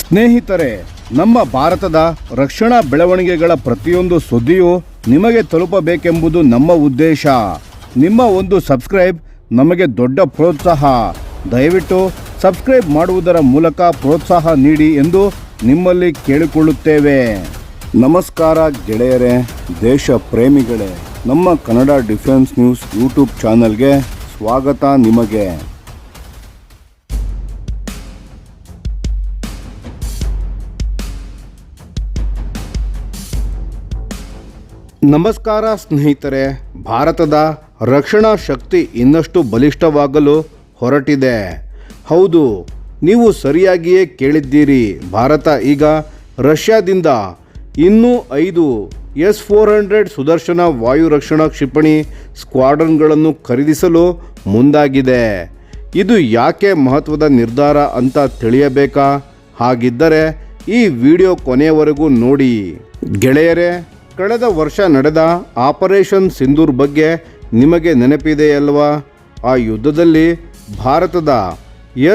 ಸ್ನೇಹಿತರೆ, ನಮ್ಮ ಭಾರತದ ರಕ್ಷಣಾ ಬೆಳವಣಿಗೆಗಳ ಪ್ರತಿಯೊಂದು ಸುದ್ದಿಯೂ ನಿಮಗೆ ತಲುಪಬೇಕೆಂಬುದು ನಮ್ಮ ಉದ್ದೇಶ. ನಿಮ್ಮ ಒಂದು ಸಬ್ಸ್ಕ್ರೈಬ್ ನಮಗೆ ದೊಡ್ಡ ಪ್ರೋತ್ಸಾಹ. ದಯವಿಟ್ಟು ಸಬ್ಸ್ಕ್ರೈಬ್ ಮಾಡುವುದರ ಮೂಲಕ ಪ್ರೋತ್ಸಾಹ ನೀಡಿ ಎಂದು ನಿಮ್ಮಲ್ಲಿ ಕೇಳಿಕೊಳ್ಳುತ್ತೇವೆ. ನಮಸ್ಕಾರ ಗೆಳೆಯರೇ, ದೇಶ ಪ್ರೇಮಿಗಳೇ, ನಮ್ಮ ಕನ್ನಡ ಡಿಫೆನ್ಸ್ ನ್ಯೂಸ್ ಯೂಟ್ಯೂಬ್ ಚಾನಲ್ಗೆ ಸ್ವಾಗತ ನಿಮಗೆ. ನಮಸ್ಕಾರ ಸ್ನೇಹಿತರೆ, ಭಾರತದ ರಕ್ಷಣಾ ಶಕ್ತಿ ಇನ್ನಷ್ಟು ಬಲಿಷ್ಠವಾಗಲು ಹೊರಟಿದೆ. ಹೌದು, ನೀವು ಸರಿಯಾಗಿಯೇ ಕೇಳಿದ್ದೀರಿ. ಭಾರತ ಈಗ ರಷ್ಯಾದಿಂದ ಇನ್ನೂ 5 S-400 ಸುದರ್ಶನ ವಾಯು ರಕ್ಷಣಾ ಕ್ಷಿಪಣಿ ಸ್ಕ್ವಾಡ್ರನ್ಗಳನ್ನು ಖರೀದಿಸಲು ಮುಂದಾಗಿದೆ. ಇದು ಯಾಕೆ ಮಹತ್ವದ ನಿರ್ಧಾರ ಅಂತ ತಿಳಿಯಬೇಕಾ? ಹಾಗಿದ್ದರೆ ಈ ವಿಡಿಯೋ ಕೊನೆಯವರೆಗೂ ನೋಡಿ. ಗೆಳೆಯರೇ, ಕಳೆದ ವರ್ಷ ನಡೆದ ಆಪರೇಷನ್ ಸಿಂಧೂರ್ ಬಗ್ಗೆ ನಿಮಗೆ ನೆನಪಿದೆಯಲ್ವಾ? ಆ ಯುದ್ಧದಲ್ಲಿ ಭಾರತದ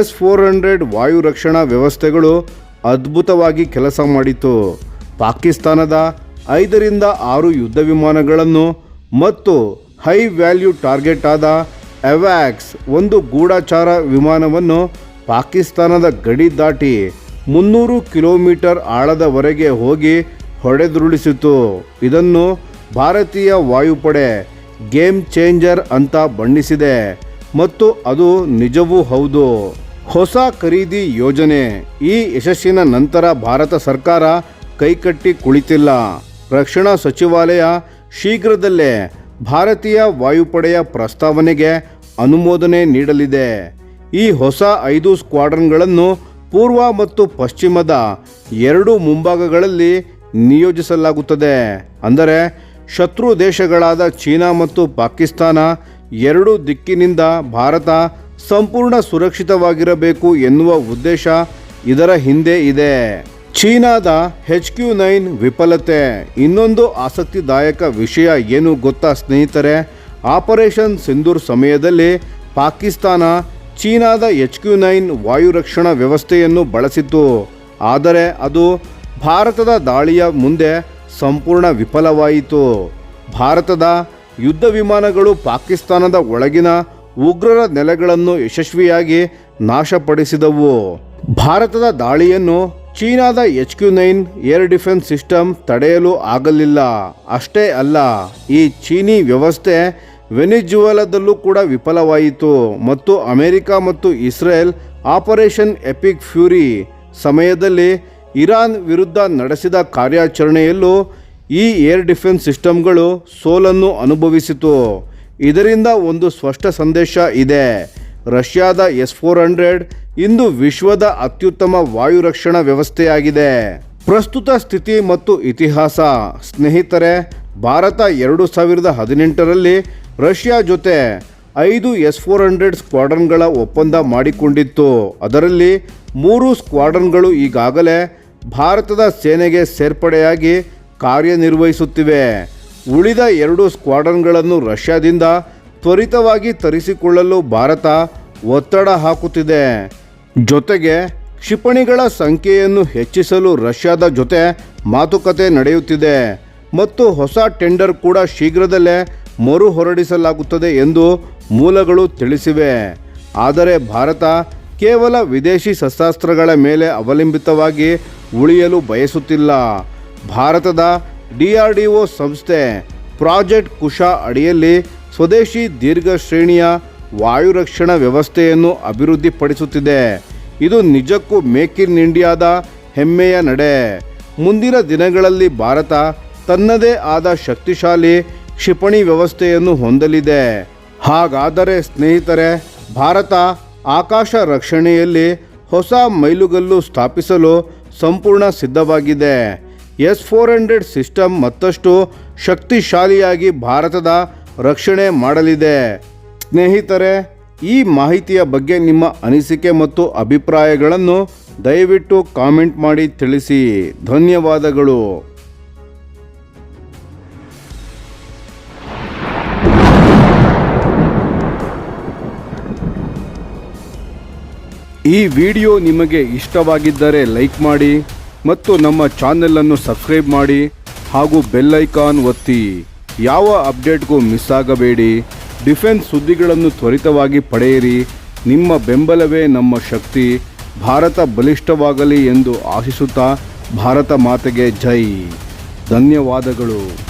S-400 ವಾಯು ರಕ್ಷಣಾ ವ್ಯವಸ್ಥೆಗಳು ಅದ್ಭುತವಾಗಿ ಕೆಲಸ ಮಾಡಿತು. ಪಾಕಿಸ್ತಾನದ 5 ರಿಂದ 6 ಯುದ್ಧ ವಿಮಾನಗಳನ್ನು ಮತ್ತು ಹೈ ವ್ಯಾಲ್ಯೂ ಟಾರ್ಗೆಟ್ ಆದ ಎವ್ಯಾಕ್ಸ್ ಒಂದು ಗೂಢಚಾರ ವಿಮಾನವನ್ನು ಪಾಕಿಸ್ತಾನದ ಗಡಿ ದಾಟಿ 300 ಕಿಲೋಮೀಟರ್ ಆಳದವರೆಗೆ ಹೋಗಿ ಹೊಡೆದುರುಳಿಸಿತು. ಇದನ್ನು ಭಾರತೀಯ ವಾಯುಪಡೆ ಗೇಮ್ ಚೇಂಜರ್ ಅಂತ ಬಣ್ಣಿಸಿದೆ ಮತ್ತು ಅದು ನಿಜವೂ ಹೌದು. ಹೊಸ ಖರೀದಿ ಯೋಜನೆ. ಈ ಯಶಸ್ಸಿನ ನಂತರ ಭಾರತ ಸರ್ಕಾರ ಕೈಕಟ್ಟಿ ಕುಳಿತಿಲ್ಲ. ರಕ್ಷಣಾ ಸಚಿವಾಲಯ ಶೀಘ್ರದಲ್ಲೇ ಭಾರತೀಯ ವಾಯುಪಡೆಯ ಪ್ರಸ್ತಾವನೆಗೆ ಅನುಮೋದನೆ ನೀಡಲಿದೆ. ಈ ಹೊಸ 5 ಸ್ಕ್ವಾಡ್ರನ್ಗಳನ್ನು ಪೂರ್ವ ಮತ್ತು ಪಶ್ಚಿಮದ 2 ಮುಂಭಾಗಗಳಲ್ಲಿ ನಿಯೋಜಿಸಲಾಗುತ್ತದೆ. ಅಂದರೆ ಶತ್ರು ದೇಶಗಳಾದ ಚೀನಾ ಮತ್ತು ಪಾಕಿಸ್ತಾನ 2 ದಿಕ್ಕಿನಿಂದ ಭಾರತ ಸಂಪೂರ್ಣ ಸುರಕ್ಷಿತವಾಗಿರಬೇಕು ಎನ್ನುವ ಉದ್ದೇಶ ಇದರ ಹಿಂದೆ ಇದೆ. ಚೀನಾದ HQ-9 ವಿಫಲತೆ. ಇನ್ನೊಂದು ಆಸಕ್ತಿದಾಯಕ ವಿಷಯ ಏನು ಗೊತ್ತಾ ಸ್ನೇಹಿತರೆ? ಆಪರೇಷನ್ ಸಿಂಧೂರ್ ಸಮಯದಲ್ಲಿ ಪಾಕಿಸ್ತಾನ ಚೀನಾದ HQ-9 ವಾಯು ರಕ್ಷಣಾ ವ್ಯವಸ್ಥೆಯನ್ನು ಬಳಸಿತು. ಆದರೆ ಅದು ಭಾರತದ ದಾಳಿಯ ಮುಂದೆ ಸಂಪೂರ್ಣ ವಿಫಲವಾಯಿತು. ಭಾರತದ ಯುದ್ಧ ವಿಮಾನಗಳು ಪಾಕಿಸ್ತಾನದ ಒಳಗಿನ ಉಗ್ರರ ನೆಲೆಗಳನ್ನು ಯಶಸ್ವಿಯಾಗಿ ನಾಶಪಡಿಸಿದವು. ಭಾರತದ ದಾಳಿಯನ್ನು ಚೀನಾದ HQ-9 ಏರ್ ಡಿಫೆನ್ಸ್ ಸಿಸ್ಟಮ್ ತಡೆಯಲು ಆಗಲಿಲ್ಲ. ಅಷ್ಟೇ ಅಲ್ಲ, ಈ ಚೀನಿ ವ್ಯವಸ್ಥೆ ವೆನಿಜುವೆಲಾದಲ್ಲೂ ಕೂಡ ವಿಫಲವಾಯಿತು ಮತ್ತು ಅಮೆರಿಕ ಮತ್ತು ಇಸ್ರೇಲ್ ಆಪರೇಷನ್ ಎಪಿಕ್ ಫ್ಯೂರಿ ಸಮಯದಲ್ಲಿ ಇರಾನ್ ವಿರುದ್ಧ ನಡೆಸಿದ ಕಾರ್ಯಾಚರಣೆಯಲ್ಲೂ ಈ ಏರ್ ಡಿಫೆನ್ಸ್ ಸಿಸ್ಟಮ್ಗಳು ಸೋಲನ್ನು ಅನುಭವಿಸಿತು. ಇದರಿಂದ ಒಂದು ಸ್ಪಷ್ಟ ಸಂದೇಶ ಇದೆ. ರಷ್ಯಾದ S-400 ಇಂದು ವಿಶ್ವದ ಅತ್ಯುತ್ತಮ ವಾಯು ರಕ್ಷಣಾ ವ್ಯವಸ್ಥೆಯಾಗಿದೆ. ಪ್ರಸ್ತುತ ಸ್ಥಿತಿ ಮತ್ತು ಇತಿಹಾಸ. ಸ್ನೇಹಿತರೆ, ಭಾರತ 2018ರಲ್ಲಿ ರಷ್ಯಾ ಜೊತೆ 5 S-400 ಸ್ಕ್ವಾಡ್ರನ್ಗಳ ಒಪ್ಪಂದ ಮಾಡಿಕೊಂಡಿತ್ತು. ಅದರಲ್ಲಿ 3 ಸ್ಕ್ವಾಡ್ರನ್ಗಳು ಈಗಾಗಲೇ ಭಾರತದ ಸೇನೆಗೆ ಸೇರ್ಪಡೆಯಾಗಿ ಕಾರ್ಯನಿರ್ವಹಿಸುತ್ತಿವೆ. ಉಳಿದ 2 ಸ್ಕ್ವಾಡ್ರನ್ಗಳನ್ನು ರಷ್ಯಾದಿಂದ ತ್ವರಿತವಾಗಿ ತರಿಸಿಕೊಳ್ಳಲು ಭಾರತ ಒತ್ತಡ ಹಾಕುತ್ತಿದೆ. ಜೊತೆಗೆ ಕ್ಷಿಪಣಿಗಳ ಸಂಖ್ಯೆಯನ್ನು ಹೆಚ್ಚಿಸಲು ರಷ್ಯಾದ ಜೊತೆ ಮಾತುಕತೆ ನಡೆಯುತ್ತಿದೆ ಮತ್ತು ಹೊಸ ಟೆಂಡರ್ ಕೂಡ ಶೀಘ್ರದಲ್ಲೇ ಮರು ಹೊರಡಿಸಲಾಗುತ್ತದೆ ಎಂದು ಮೂಲಗಳು ತಿಳಿಸಿವೆ. ಆದರೆ ಭಾರತ ಕೇವಲ ವಿದೇಶಿ ಶಸ್ತ್ರಾಸ್ತ್ರಗಳ ಮೇಲೆ ಅವಲಂಬಿತವಾಗಿ ಉಳಿಯಲು ಬಯಸುತ್ತಿಲ್ಲ. ಭಾರತದ DRDO ಸಂಸ್ಥೆ ಪ್ರಾಜೆಕ್ಟ್ ಕುಶ ಅಡಿಯಲ್ಲಿ ಸ್ವದೇಶಿ ದೀರ್ಘ ಶ್ರೇಣಿಯ ವಾಯು ರಕ್ಷಣಾ ವ್ಯವಸ್ಥೆಯನ್ನು ಅಭಿವೃದ್ಧಿಪಡಿಸುತ್ತಿದೆ. ಇದು ನಿಜಕ್ಕೂ ಮೇಕ್ ಇನ್ ಇಂಡಿಯಾದ ಹೆಮ್ಮೆಯ ನಡೆ. ಮುಂದಿನ ದಿನಗಳಲ್ಲಿ ಭಾರತ ತನ್ನದೇ ಆದ ಶಕ್ತಿಶಾಲಿ ಕ್ಷಿಪಣಿ ವ್ಯವಸ್ಥೆಯನ್ನು ಹೊಂದಲಿದೆ. ಹಾಗಾದರೆ ಸ್ನೇಹಿತರೆ, ಭಾರತ ಆಕಾಶ ರಕ್ಷಣೆಯಲ್ಲಿ ಹೊಸ ಮೈಲುಗಲ್ಲು ಸ್ಥಾಪಿಸಲು ಸಂಪೂರ್ಣ ಸಿದ್ಧವಾಗಿದೆ. S-400 ಸಿಸ್ಟಮ್ ಮತ್ತಷ್ಟು ಶಕ್ತಿಶಾಲಿಯಾಗಿ ಭಾರತದ ರಕ್ಷಣೆ ಮಾಡಲಿದೆ. ಸ್ನೇಹಿತರೆ, ಈ ಮಾಹಿತಿಯ ಬಗ್ಗೆ ನಿಮ್ಮ ಅನಿಸಿಕೆ ಮತ್ತು ಅಭಿಪ್ರಾಯಗಳನ್ನು ದಯವಿಟ್ಟು ಕಾಮೆಂಟ್ ಮಾಡಿ ತಿಳಿಸಿ. ಧನ್ಯವಾದಗಳು. ಈ ವಿಡಿಯೋ ನಿಮಗೆ ಇಷ್ಟವಾಗಿದ್ದರೆ ಲೈಕ್ ಮಾಡಿ ಮತ್ತು ನಮ್ಮ ಚಾನೆಲನ್ನು ಸಬ್ಸ್ಕ್ರೈಬ್ ಮಾಡಿ ಹಾಗೂ ಬೆಲ್ ಐಕಾನ್ ಒತ್ತಿ. ಯಾವ ಅಪ್ಡೇಟ್ಗೂ ಮಿಸ್ ಆಗಬೇಡಿ. ಡಿಫೆನ್ಸ್ ಸುದ್ದಿಗಳನ್ನು ತ್ವರಿತವಾಗಿ ಪಡೆಯಿರಿ. ನಿಮ್ಮ ಬೆಂಬಲವೇ ನಮ್ಮ ಶಕ್ತಿ. ಭಾರತ ಬಲಿಷ್ಠವಾಗಲಿ ಎಂದು ಆಶಿಸುತ್ತಾ ಭಾರತ ಮಾತೆಗೆ ಜೈ. ಧನ್ಯವಾದಗಳು.